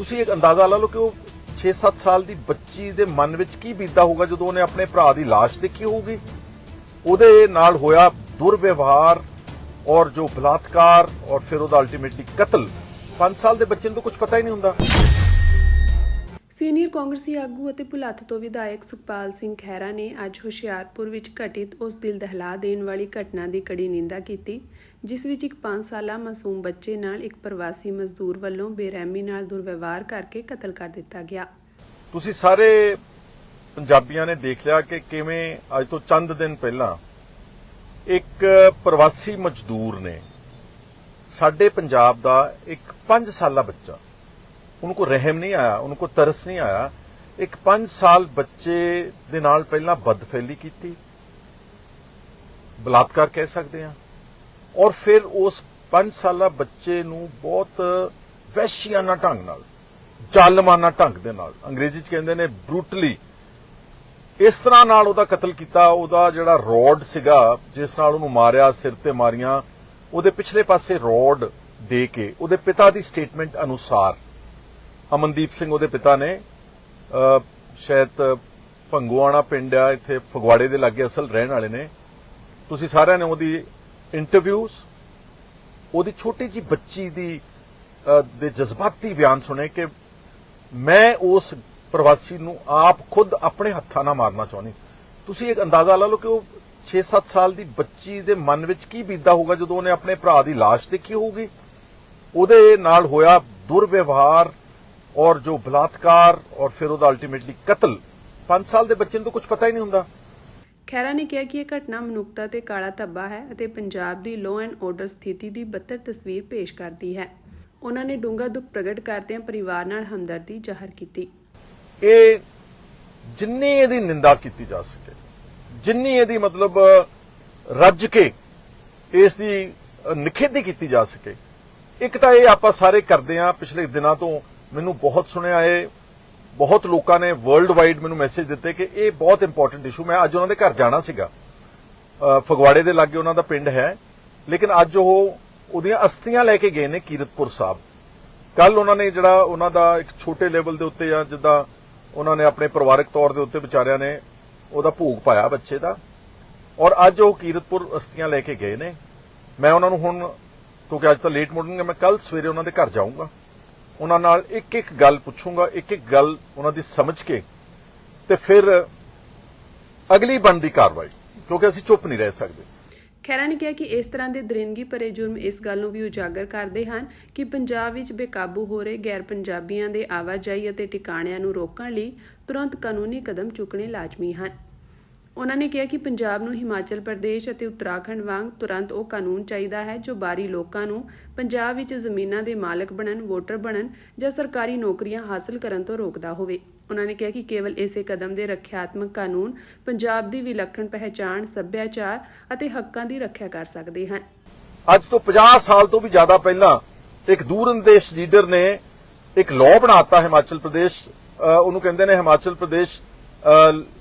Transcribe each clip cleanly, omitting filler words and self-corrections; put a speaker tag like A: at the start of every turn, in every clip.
A: ਤੁਸੀਂ ਇੱਕ ਅੰਦਾਜ਼ਾ ਲਾ ਲਓ ਕਿ ਉਹ 6-7 ਸਾਲ ਦੀ ਬੱਚੀ ਦੇ ਮਨ ਵਿੱਚ ਕੀ ਬੀਤਦਾ ਹੋਊਗਾ ਜਦੋਂ ਉਹਨੇ ਆਪਣੇ ਭਰਾ ਦੀ ਲਾਸ਼ ਦੇਖੀ ਹੋਊਗੀ। ਉਹਦੇ ਨਾਲ ਹੋਇਆ ਦੁਰਵਿਵਹਾਰ ਔਰ ਜੋ ਬਲਾਤਕਾਰ ਔਰ ਫਿਰ ਉਹਦਾ ਅਲਟੀਮੇਟਲੀ ਕਤਲ 5 ਸਾਲ ਦੇ ਬੱਚੇ ਨੂੰ ਤਾਂ ਕੁਝ ਪਤਾ ਹੀ ਨਹੀਂ ਹੁੰਦਾ।
B: ਸੀਨੀਅਰ ਕਾਂਗਰਸੀ ਆਗੂ ਅਤੇ ਭੁਲੱਥ ਤੋਂ ਵਿਧਾਇਕ ਸੁਖਪਾਲ ਸਿੰਘ ਖਹਿਰਾ ਨੇ ਅੱਜ ਹੁਸ਼ਿਆਰਪੁਰ ਵਿੱਚ ਘਟਿਤ ਉਸ ਦਿਲ ਦਹਿਲਾ ਦੇਣ ਵਾਲੀ ਘਟਨਾ ਦੀ ਕੜੀ ਨਿੰਦਾ ਕੀਤੀ, ਜਿਸ ਵਿੱਚ ਇੱਕ 5 ਸਾਲਾ ਮਾਸੂਮ ਬੱਚੇ ਨਾਲ ਇੱਕ ਪ੍ਰਵਾਸੀ ਮਜ਼ਦੂਰ ਵੱਲੋਂ ਬੇਰਹਿਮੀ ਨਾਲ ਦੁਰਵਿਵਹਾਰ ਕਰਕੇ ਕਤਲ ਕਰ ਦਿੱਤਾ ਗਿਆ।
A: ਤੁਸੀਂ ਸਾਰੇ ਪੰਜਾਬੀਆਂ ਨੇ ਦੇਖ ਲਿਆ ਕਿ ਕਿਵੇਂ ਅੱਜ ਤੋਂ ਚੰਦ ਦਿਨ ਪਹਿਲਾਂ ਇੱਕ ਪ੍ਰਵਾਸੀ ਮਜ਼ਦੂਰ ਨੇ ਸਾਡੇ ਪੰਜਾਬ ਦਾ ਇੱਕ 5 ਸਾਲਾ ਬੱਚਾ, उनको रहम नहीं आया, उनको तरस नहीं आया, एक 5 साल बच्चे दे नाल पहला बदफैली की, बलात्कार कह सकते हैं, और फिर उस 5 साला बच्चे नूं बहुत वैश्याना ढंग नाल जालमाना ढंग दे नाल अंग्रेजी च कहंदे ने ब्रूटली इस तरह नाल ओहदा कतल कीता। ओहदा जिहड़ा रॉड सीगा जिस नाल ओहनूं मारिया, सिर ते मारियां, ओहदे पिछले पासे रॉड दे के ओहदे पिता दी स्टेटमेंट अनुसार ਅਮਨਦੀਪ ਸਿੰਘ ਉਹਦੇ ਪਿਤਾ ਨੇ ਸ਼ਾਇਦ ਭੰਗੂਆਣਾ ਪਿੰਡ ਆ ਇੱਥੇ ਫਗਵਾੜੇ ਦੇ ਲਾਗੇ ਅਸਲ ਰਹਿਣ ਵਾਲੇ ਨੇ। ਤੁਸੀਂ ਸਾਰਿਆਂ ਨੇ ਉਹਦੀ ਇੰਟਰਵਿਊਜ਼, ਉਹਦੀ ਛੋਟੀ ਜੀ ਬੱਚੀ ਦੇ ਜਜ਼ਬਾਤੀ ਬਿਆਨ ਸੁਣੇ ਕਿ ਮੈਂ ਉਸ ਪ੍ਰਵਾਸੀ ਨੂੰ ਆਪ ਖੁਦ ਆਪਣੇ ਹੱਥਾਂ ਨਾਲ ਮਾਰਨਾ ਚਾਹੁੰਦੀ। ਤੁਸੀਂ ਇੱਕ ਅੰਦਾਜ਼ਾ ਲਾ ਲਓ ਕਿ ਉਹ 6-7 ਸਾਲ ਦੀ ਬੱਚੀ ਦੇ ਮਨ ਵਿੱਚ ਕੀ ਬੀਤਦਾ ਹੋਊਗਾ ਜਦੋਂ ਉਹਨੇ ਆਪਣੇ ਭਰਾ ਦੀ ਲਾਸ਼ ਦੇਖੀ ਹੋਊਗੀ। ਉਹਦੇ ਨਾਲ ਹੋਇਆ ਦੁਰਵਿਵਹਾਰ और जो बलात्कार और फिर ਉਹਦਾ ਅਲਟੀਮੇਟਲੀ ਕਤਲ 5 ਸਾਲ ਦੇ ਬੱਚੇ ਨੂੰ ਤਾਂ ਕੁਝ ਪਤਾ ਹੀ ਨਹੀਂ ਹੁੰਦਾ।
B: ਖਹਿਰਾ ਨੇ ਕਿਹਾ ਕਿ ਇਹ ਘਟਨਾ ਮਨੁੱਖਤਾ ਤੇ ਕਾਲਾ ਧੱਬਾ ਹੈ ਅਤੇ ਪੰਜਾਬ ਦੀ ਲਾਅ ਐਂਡ ਆਰਡਰ ਸਥਿਤੀ ਦੀ ਬੱਤਰ ਤਸਵੀਰ ਪੇਸ਼ ਕਰਦੀ ਹੈ। ਉਹਨਾਂ ਨੇ ਡੂੰਘਾ ਦੁੱਖ ਪ੍ਰਗਟ ਕਰਦਿਆਂ ਪਰਿਵਾਰ ਨਾਲ ਹਮਦਰਦੀ ਜ਼ਾਹਰ ਕੀਤੀ।
A: ਇਹ ਜਿੰਨੀ ਇਹਦੀ ਨਿੰਦਾ ਕੀਤੀ ਜਾ ਸਕੇ, ਜਿੰਨੀ ਇਹਦੀ ਮਤਲਬ ਰੱਜ ਕੇ ਇਸ ਦੀ ਨਿਖੇਧੀ ਕੀਤੀ ਜਾ ਸਕੇ। ਇੱਕ ਤਾਂ ਇਹ ਆਪਾਂ ਸਾਰੇ ਕਰਦੇ ਆ, ਪਿਛਲੇ ਦਿਨਾਂ ਤੋਂ ਮੈਨੂੰ ਬਹੁਤ ਸੁਣਿਆ, ਇਹ ਬਹੁਤ ਲੋਕਾਂ ਨੇ ਵਰਲਡ ਵਾਈਡ ਮੈਨੂੰ ਮੈਸੇਜ ਦਿੱਤੇ ਕਿ ਇਹ ਬਹੁਤ ਇੰਪੋਰਟੈਂਟ ਇਸ਼ੂ। ਮੈਂ ਅੱਜ ਉਹਨਾਂ ਦੇ ਘਰ ਜਾਣਾ ਸੀਗਾ, ਫਗਵਾੜੇ ਦੇ ਲਾਗੇ ਉਹਨਾਂ ਦਾ ਪਿੰਡ ਹੈ, ਲੇਕਿਨ ਅੱਜ ਉਹਦੀਆਂ ਅਸਥੀਆਂ ਲੈ ਕੇ ਗਏ ਨੇ ਕੀਰਤਪੁਰ ਸਾਹਿਬ। ਕੱਲ ਉਹਨਾਂ ਨੇ ਜਿਹੜਾ ਉਹਨਾਂ ਦਾ ਇੱਕ ਛੋਟੇ ਲੈਵਲ ਦੇ ਉੱਤੇ ਜਾਂ ਜਿੱਦਾਂ ਉਹਨਾਂ ਨੇ ਆਪਣੇ ਪਰਿਵਾਰਕ ਤੌਰ ਦੇ ਉੱਤੇ ਵਿਚਾਰਿਆਂ ਨੇ ਉਹਦਾ ਭੋਗ ਪਾਇਆ ਬੱਚੇ ਦਾ, ਔਰ ਅੱਜ ਉਹ ਕੀਰਤਪੁਰ ਅਸਥੀਆਂ ਲੈ ਕੇ ਗਏ ਨੇ। ਮੈਂ ਉਹਨਾਂ ਨੂੰ ਹੁਣ, ਕਿਉਂਕਿ ਅੱਜ ਤਾਂ ਲੇਟ ਮਾਰਨਿੰਗ ਹੈ, ਮੈਂ ਕੱਲ ਸਵੇਰੇ ਉਹਨਾਂ ਦੇ ਘਰ ਜਾਊਂਗਾ, ਉਹਨਾਂ ਨਾਲ ਇੱਕ ਇੱਕ ਗੱਲ ਪੁੱਛੂੰਗਾ, ਇੱਕ ਇੱਕ ਗੱਲ ਉਹਨਾਂ ਦੀ ਸਮਝ ਕੇ ਤੇ ਫਿਰ ਅਗਲੀ ਬਣਦੀ ਕਾਰਵਾਈ, ਕਿਉਂਕਿ ਅਸੀਂ ਚੁੱਪ ਨਹੀਂ ਰਹਿ ਸਕਦੇ।
B: ਖਹਿਰਾ ਨੇ ਕਿਹਾ ਕਿ ਇਸ ਤਰ੍ਹਾਂ ਦੇ ਦਰਿੰਦਗੀ ਭਰੇ ਜੁਰਮ ਇਸ ਗੱਲ ਨੂੰ ਵੀ ਉਜਾਗਰ ਕਰਦੇ ਹਨ ਕਿ ਪੰਜਾਬ ਵਿੱਚ ਬੇਕਾਬੂ ਹੋ ਰਹੇ ਗੈਰ ਪੰਜਾਬੀਆਂ ਦੇ ਆਵਾਜਾਈ ਅਤੇ ਟਿਕਾਣਿਆਂ ਨੂੰ ਰੋਕਣ ਲਈ ਤੁਰੰਤ ਕਾਨੂੰਨੀ ਕਦਮ ਚੁੱਕਣੇ ਲਾਜ਼ਮੀ ਹਨ। ਉਹਨਾਂ ਨੇ ਕਿਹਾ ਕਿ ਪੰਜਾਬ ਨੂੰ ਹਿਮਾਚਲ ਪ੍ਰਦੇਸ਼ ਅਤੇ ਉੱਤਰਾਖੰਡ ਵਾਂਗ ਤੁਰੰਤ ਉਹ ਕਾਨੂੰਨ ਚਾਹੀਦਾ ਹੈ ਜੋ ਬਾਹਰੀ ਲੋਕਾਂ ਨੂੰ ਪੰਜਾਬ ਵਿੱਚ ਜ਼ਮੀਨਾਂ ਦੇ ਮਾਲਕ ਬਣਨ, ਵੋਟਰ ਬਣਨ ਜਾਂ ਸਰਕਾਰੀ ਨੌਕਰੀਆਂ ਹਾਸਲ ਕਰਨ ਤੋਂ ਰੋਕਦਾ ਹੋਵੇ। ਉਹਨਾਂ ਨੇ ਕਿਹਾ ਕਿ ਕੇਵਲ ਇਸੇ ਕਦਮ ਦੇ ਰੱਖਿਆਤਮਕ ਕਾਨੂੰਨ ਪੰਜਾਬ ਦੀ ਵਿਲੱਖਣ ਪਹਿਚਾਣ, ਸੱਭਿਆਚਾਰ ਅਤੇ ਹੱਕਾਂ ਦੀ ਰੱਖਿਆ ਕਰ ਸਕਦੇ ਹਨ।
A: ਅੱਜ ਤੋਂ 50 ਸਾਲ ਤੋਂ ਵੀ ਜ਼ਿਆਦਾ ਪਹਿਲਾਂ ਇੱਕ ਦੂਰਅੰਦੇਸ਼ ਲੀਡਰ ਨੇ ਇੱਕ ਲਾਅ ਬਣਾਤਾ ਹਿਮਾਚਲ ਪ੍ਰਦੇਸ਼, ਉਹਨੂੰ ਕਹਿੰਦੇ ਨੇ ਹਿਮਾਚਲ ਪ੍ਰਦੇਸ਼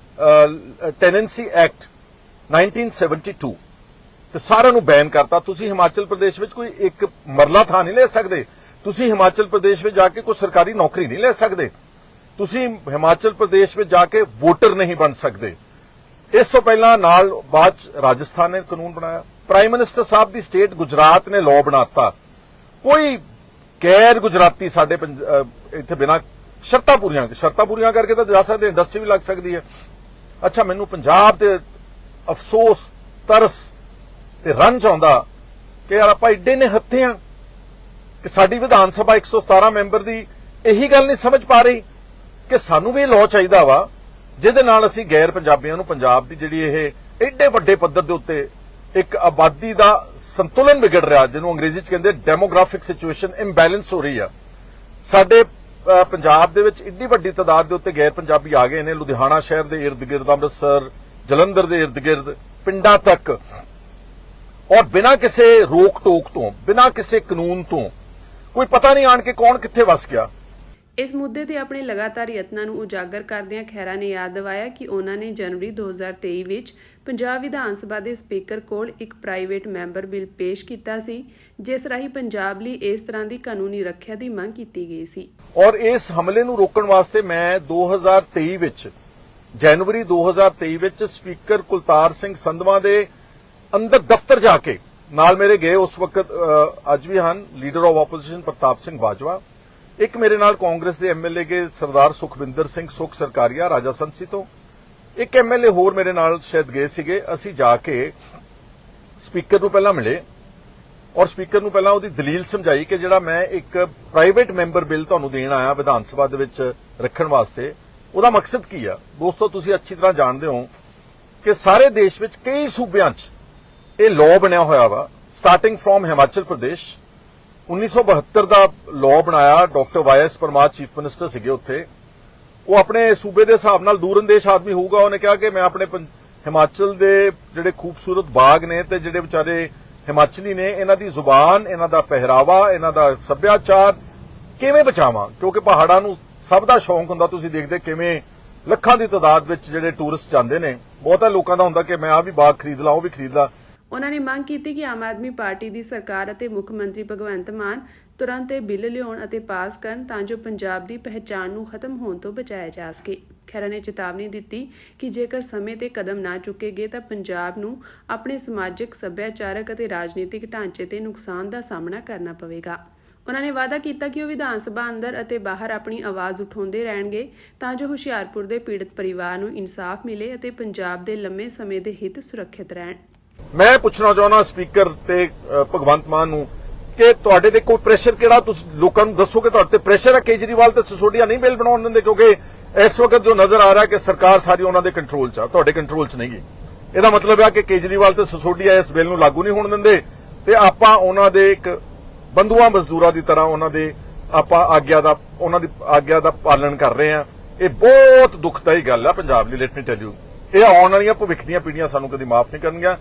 A: ਟੈਨੈਂਸੀ ਐਕਟ 1972, ਤੇ ਸਾਰਿਆਂ ਨੂੰ ਬੈਨ ਕਰਤਾ। ਤੁਸੀਂ ਹਿਮਾਚਲ ਪ੍ਰਦੇਸ਼ ਵਿੱਚ ਕੋਈ ਇੱਕ ਮਰਲਾ ਥਾਂ ਨਹੀਂ ਲੈ ਸਕਦੇ, ਤੁਸੀਂ ਹਿਮਾਚਲ ਪ੍ਰਦੇਸ਼ ਵਿੱਚ ਜਾ ਕੇ ਕੋਈ ਸਰਕਾਰੀ ਨੌਕਰੀ ਨਹੀਂ ਲੈ ਸਕਦੇ, ਤੁਸੀਂ ਹਿਮਾਚਲ ਪ੍ਰਦੇਸ਼ ਵਿੱਚ ਜਾ ਕੇ ਵੋਟਰ ਨਹੀਂ ਬਣ ਸਕਦੇ। ਇਸ ਤੋਂ ਪਹਿਲਾਂ ਨਾਲ ਬਾਅਦ ਰਾਜਸਥਾਨ ਨੇ ਕਾਨੂੰਨ ਬਣਾਇਆ, ਪ੍ਰਾਈਮ ਮਿਨਿਸਟਰ ਸਾਹਿਬ ਦੀ ਸਟੇਟ ਗੁਜਰਾਤ ਨੇ ਲਾਅ ਬਣਾਤਾ, ਕੋਈ ਗੈਰ ਗੁਜਰਾਤੀ ਸਾਡੇ ਇੱਥੇ ਬਿਨਾਂ ਸ਼ਰਤਾਂ ਪੂਰੀਆਂ ਕਰਕੇ ਤਾਂ ਜਾ ਸਕਦੇ, ਇੰਡਸਟਰੀ ਵੀ ਲੱਗ ਸਕਦੀ ਹੈ। ਅੱਛਾ, ਮੈਨੂੰ ਪੰਜਾਬ ਤੇ ਅਫਸੋਸ, ਤਰਸ ਤੇ ਰੰਜ ਆਉਂਦਾ ਕਿ ਯਾਰ ਆਪਾਂ ਏਡੇ ਨੇ ਹੱਥੇ ਆ ਕਿ ਸਾਡੀ ਵਿਧਾਨ ਸਭਾ 117 ਮੈਂਬਰ ਦੀ ਇਹੀ ਗੱਲ ਨਹੀਂ ਸਮਝ ਪਾ ਰਹੀ ਕਿ ਸਾਨੂੰ ਵੀ ਇਹ ਲਾਅ ਚਾਹੀਦਾ ਵਾ ਜਿਹਦੇ ਨਾਲ ਅਸੀਂ ਗੈਰ ਪੰਜਾਬੀਆਂ ਨੂੰ, ਪੰਜਾਬ ਦੀ ਜਿਹੜੀ ਇਹ ਏਡੇ ਵੱਡੇ ਪੱਧਰ ਦੇ ਉੱਤੇ ਇੱਕ ਆਬਾਦੀ ਦਾ ਸੰਤੁਲਨ ਵਿਗੜ ਰਿਹਾ, ਜਿਹਨੂੰ ਅੰਗਰੇਜ਼ੀ ਚ ਕਹਿੰਦੇ ਡੈਮੋਗ੍ਰਾਫਿਕ ਸਿਚੁਏਸ਼ਨ ਇੰਬੈਲੈਂਸ ਹੋ ਰਹੀ ਆ। ਸਾਡੇ ਪੰਜਾਬ ਦੇ ਵਿੱਚ ਏਡੀ ਵੱਡੀ ਤਾਦਾਦ ਦੇ ਉੱਤੇ ਗੈਰ ਪੰਜਾਬੀ ਆ ਗਏ ਨੇ, ਲੁਧਿਆਣਾ ਸ਼ਹਿਰ ਦੇ ਇਰਦ ਗਿਰਦ, ਅੰਮ੍ਰਿਤਸਰ, ਜਲੰਧਰ ਦੇ ਇਰਦ ਗਿਰਦ, ਪਿੰਡਾਂ ਤੱਕ, ਔਰ ਬਿਨਾਂ ਕਿਸੇ ਰੋਕ ਟੋਕ ਤੋਂ, ਬਿਨਾਂ ਕਿਸੇ ਕਾਨੂੰਨ ਤੋਂ, ਕੋਈ ਪਤਾ ਨਹੀਂ ਆਣ ਕੇ ਕੌਣ ਕਿੱਥੇ ਵਸ ਗਿਆ।
B: ਇਸ ਮੁੱਦੇ ਤੇ ਆਪਣੇ ਲਗਾਤਾਰ ਯਤਨਾਂ ਨੂੰ ਉਜਾਗਰ ਕਰਦਿਆਂ ਖਹਿਰਾ ਨੇ ਯਾਦ ਦਿਵਾਇਆ ਕਿ ਉਹਨਾਂ ਨੇ ਜਨਵਰੀ 2023 ਵਿੱਚ ਪੰਜਾਬ ਵਿਧਾਨ ਸਭਾ ਦੇ ਸਪੀਕਰ ਕੋਲ ਇੱਕ ਪ੍ਰਾਈਵੇਟ ਮੈਂਬਰ ਬਿੱਲ ਪੇਸ਼ ਕੀਤਾ ਸੀ, ਜਿਸ ਰਾਹੀਂ ਪੰਜਾਬ ਲਈ ਇਸ ਤਰ੍ਹਾਂ ਦੀ ਕਾਨੂੰਨੀ ਰੱਖਿਆ ਦੀ ਮੰਗ ਕੀਤੀ ਗਈ ਸੀ।
A: ਔਰ ਇਸ ਹਮਲੇ ਨੂੰ ਰੋਕਣ ਵਾਸਤੇ ਮੈਂ 2023 ਵਿੱਚ ਜਨਵਰੀ 2023 ਵਿੱਚ ਸਪੀਕਰ ਕੁਲਤਾਰ ਸਿੰਘ ਸੰਧਵਾ ਦੇ ਅੰਦਰ ਦਫ਼ਤਰ ਜਾ ਕੇ ਨਾਲ ਮੇਰੇ ਗਏ ਉਸ ਵਕਤ ਅੱਜ ਵੀ ਹਨ ਲੀਡਰ ਆਫ ਆਪੋਜੀਸ਼ਨ ਪ੍ਰਤਾਪ ਸਿੰਘ ਬਾਜਵਾ, ਇੱਕ ਮੇਰੇ ਨਾਲ ਕਾਂਗਰਸ ਦੇ ਐਮਐਲਏ ਕੇ ਸਰਦਾਰ ਸੁਖਵਿੰਦਰ ਸਿੰਘ ਸੁਖ ਸਰਕਾਰੀਆ ਰਾਜਾ ਸੰਸੀ ਤੋਂ, ਇੱਕ ਐਮਐਲਏ ਹੋਰ ਮੇਰੇ ਨਾਲ ਸ਼ਾਇਦ ਗਏ ਸੀਗੇ। ਅਸੀਂ ਜਾ ਕੇ ਸਪੀਕਰ ਨੂੰ ਪਹਿਲਾਂ ਮਿਲੇ ਔਰ ਸਪੀਕਰ ਨੂੰ ਪਹਿਲਾਂ ਉਹਦੀ ਦਲੀਲ ਸਮਝਾਈ ਕਿ ਜਿਹੜਾ ਮੈਂ ਇੱਕ ਪ੍ਰਾਈਵੇਟ ਮੈਂਬਰ ਬਿੱਲ ਤੁਹਾਨੂੰ ਦੇਣ ਆਇਆ ਵਿਧਾਨ ਸਭਾ ਦੇ ਵਿੱਚ ਰੱਖਣ ਵਾਸਤੇ, ਉਹਦਾ ਮਕਸਦ ਕੀ ਆ। ਦੋਸਤੋ, ਤੁਸੀਂ ਅੱਛੀ ਤਰ੍ਹਾਂ ਜਾਣਦੇ ਹੋ ਕਿ ਸਾਰੇ ਦੇਸ਼ ਵਿੱਚ ਕਈ ਸੂਬਿਆਂ 'ਚ ਇਹ ਲਾਅ ਬਣਿਆ ਹੋਇਆ ਵਾ, starting from Himachal Pradesh 1972 the law ਬਣਾਇਆ। ਡਾਕਟਰ ਵਾਈ.ਐਸ. ਪਰਮਾਰ ਚੀਫ ਮਿਨਿਸਟਰ ਸੀਗੇ ਉੱਥੇ। ਉਹ ਆਪਣੇ ਸੂਬੇ ਦੇ ਹਿਸਾਬ ਨਾਲ ਦੂਰਅੰਦੇਸ਼ ਆਦਮੀ ਹੋਊਗਾ, ਉਹਨੇ ਕਿਹਾ ਕਿ ਮੈਂ ਆਪਣੇ ਹਿਮਾਚਲ ਦੇ ਜਿਹੜੇ ਖੂਬਸੂਰਤ ਬਾਗ ਨੇ ਤੇ ਜਿਹੜੇ ਵਿਚਾਰੇ ਹਿਮਾਚਲੀ ਨੇ, ਇਹਨਾਂ ਦੀ ਜ਼ੁਬਾਨ, ਇਹਨਾਂ ਦਾ ਪਹਿਰਾਵਾ, ਇਹਨਾਂ ਦਾ ਸੱਭਿਆਚਾਰ ਕਿਵੇਂ ਬਚਾਵਾਂ, ਕਿਉਂਕਿ ਪਹਾੜਾਂ ਨੂੰ ਸਭ ਦਾ ਸ਼ੌਂਕ ਹੁੰਦਾ। ਤੁਸੀਂ ਦੇਖਦੇ ਕਿਵੇਂ ਲੱਖਾਂ ਦੀ ਤਾਦਾਦ ਵਿੱਚ ਜਿਹੜੇ ਟੂਰਿਸਟ ਜਾਂਦੇ ਨੇ, ਬਹੁਤਾ ਲੋਕਾਂ ਦਾ ਹੁੰਦਾ ਕਿ ਮੈਂ ਆ ਵੀ ਬਾਗ ਖਰੀਦ ਲਾਂ, ਉਹ ਵੀ ਖਰੀਦ ਲਾਂ।
B: ਉਹਨਾਂ ਨੇ ਮੰਗ ਕੀਤੀ ਕਿ ਆਮ ਆਦਮੀ ਪਾਰਟੀ ਦੀ ਸਰਕਾਰ ਅਤੇ ਮੁੱਖ ਮੰਤਰੀ ਭਗਵੰਤ ਮਾਨ ਤੁਰੰਤ ਇਹ ਬਿੱਲ ਲਿਆਉਣ ਅਤੇ ਪਾਸ ਕਰਨ ਤਾਂ ਜੋ ਪੰਜਾਬ ਦੀ ਪਹਿਚਾਣ ਨੂੰ ਖਤਮ ਹੋਣ ਤੋਂ ਬਚਾਇਆ ਜਾ ਸਕੇ। ਖਹਿਰਾ ਨੇ ਚੇਤਾਵਨੀ ਦਿੱਤੀ ਕਿ ਜੇਕਰ ਸਮੇਂ ਤੇ ਕਦਮ ਨਾ ਚੁੱਕੇ ਗਏ ਤਾਂ ਪੰਜਾਬ ਨੂੰ ਆਪਣੇ ਸਮਾਜਿਕ, ਸੱਭਿਆਚਾਰਕ ਅਤੇ ਰਾਜਨੀਤਿਕ ਢਾਂਚੇ ਤੇ ਨੁਕਸਾਨ ਦਾ ਸਾਹਮਣਾ ਕਰਨਾ ਪਵੇਗਾ। ਉਹਨਾਂ ਨੇ ਵਾਅਦਾ ਕੀਤਾ ਕਿ ਉਹ ਵਿਧਾਨ ਸਭਾ ਅੰਦਰ ਅਤੇ ਬਾਹਰ ਆਪਣੀ ਆਵਾਜ਼ ਉਠਾਉਂਦੇ ਰਹਿਣਗੇ ਤਾਂ ਜੋ ਹੁਸ਼ਿਆਰਪੁਰ ਦੇ ਪੀੜਤ ਪਰਿਵਾਰ ਨੂੰ ਇਨਸਾਫ ਮਿਲੇ ਅਤੇ ਪੰਜਾਬ ਦੇ ਲੰਮੇ ਸਮੇਂ ਦੇ ਹਿੱਤ ਸੁਰੱਖਿਅਤ ਰਹਿਣ।
A: ਮੈਂ ਪੁੱਛਣਾ ਚਾਹੁੰਦਾ ਸਪੀਕਰ ਤੇ ਭਗਵੰਤ ਮਾਨ ਨੂੰ ਕਿ ਤੁਹਾਡੇ ਤੇ ਕੋਈ ਪ੍ਰੈਸ਼ਰ ਕਿਹੜਾ, ਤੁਸੀਂ ਲੋਕਾਂ ਨੂੰ ਦੱਸੋ ਕਿ ਤੁਹਾਡੇ ਤੇ ਪ੍ਰੈਸ਼ਰ ਹੈ। ਕੇਜਰੀਵਾਲ ਤੇ ਸਿਸੋਡੀਆ ਨਹੀਂ ਬਿੱਲ ਬਣਾਉਣ ਦਿੰਦੇ, ਕਿਉਂਕਿ ਇਸ ਵਕਤ ਜੋ ਨਜ਼ਰ ਆ ਰਿਹਾ ਕਿ ਸਰਕਾਰ ਸਾਰੀ ਉਹਨਾਂ ਦੇ ਕੰਟਰੋਲ 'ਚ ਆ, ਤੁਹਾਡੇ ਕੰਟਰੋਲ 'ਚ ਨਹੀਂ ਗੀ। ਇਹਦਾ ਮਤਲਬ ਹੈ ਕਿ ਕੇਜਰੀਵਾਲ ਤੇ ਸਿਸੋਡੀਆ ਇਸ ਬਿੱਲ ਨੂੰ ਲਾਗੂ ਨਹੀਂ ਹੋਣ ਦਿੰਦੇ ਤੇ ਆਪਾਂ ਉਹਨਾਂ ਦੇ ਇੱਕ ਬੰਧੂਆਂ ਮਜ਼ਦੂਰਾਂ ਦੀ ਤਰ੍ਹਾਂ ਉਹਨਾਂ ਦੀ ਆਗਿਆ ਦਾ ਪਾਲਣ ਕਰ ਰਹੇ ਆ। ਇਹ ਬਹੁਤ ਦੁਖਦਾਈ ਗੱਲ ਆ ਪੰਜਾਬ ਲਈ। ਲੈਟ ਮੀ ਟੈਲ ਯੂ, ਇਹ ਆਉਣ ਵਾਲੀਆਂ ਭਵਿੱਖ ਦੀਆਂ ਪੀੜ੍ਹੀਆਂ ਸਾਨੂੰ ਕਦੀ ਮਾਫ ਨਹੀਂ ਕਰਨਗੀਆਂ।